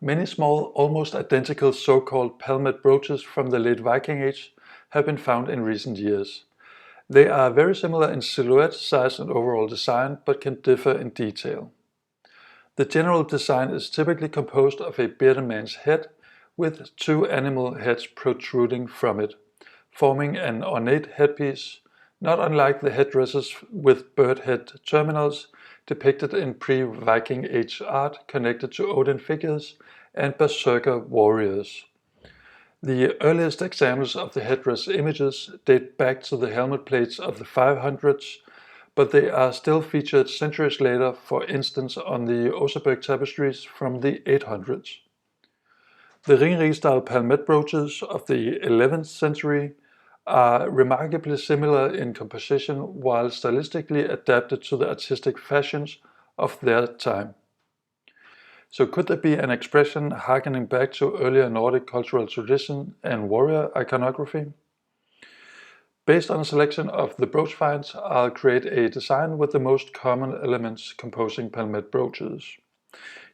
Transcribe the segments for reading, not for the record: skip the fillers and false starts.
Many small, almost identical so-called palmette brooches from the late Viking Age have been found in recent years. They are very similar in silhouette, size and overall design, but can differ in detail. The general design is typically composed of a bearded man's head with two animal heads protruding from it, forming an ornate headpiece, not unlike the headdresses with bird head terminals depicted in pre-Viking Age art connected to Odin figures and berserker warriors. The earliest examples of the headdress images date back to the helmet plates of the 500s, but they are still featured centuries later, for instance on the Oseberg tapestries from the 800s. The ring-style palmette brooches of the 11th century are remarkably similar in composition while stylistically adapted to the artistic fashions of their time. So could there be an expression harkening back to earlier Nordic cultural tradition and warrior iconography? Based on a selection of the brooch finds, I'll create a design with the most common elements composing palmette brooches,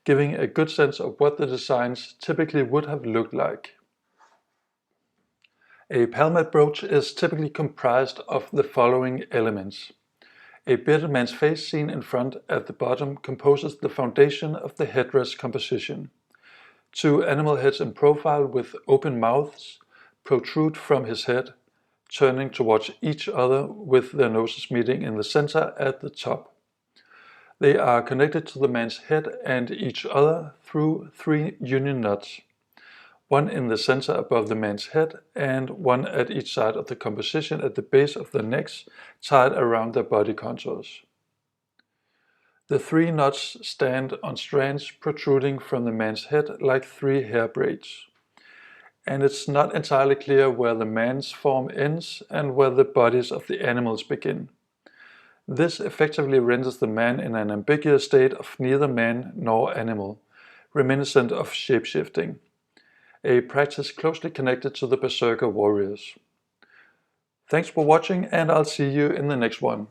giving a good sense of what the designs typically would have looked like. A palmette brooch is typically comprised of the following elements. A bearded man's face seen in front at the bottom composes the foundation of the headdress composition. Two animal heads in profile with open mouths protrude from his head, turning towards each other with their noses meeting in the center at the top. They are connected to the man's head and each other through three union knots, one in the center above the man's head and one at each side of the composition at the base of the necks tied around their body contours. The three knots stand on strands protruding from the man's head like three hair braids. And it's not entirely clear where the man's form ends and where the bodies of the animals begin. This effectively renders the man in an ambiguous state of neither man nor animal, reminiscent of shapeshifting, a practice closely connected to the berserker warriors. Thanks for watching, and I'll see you in the next one.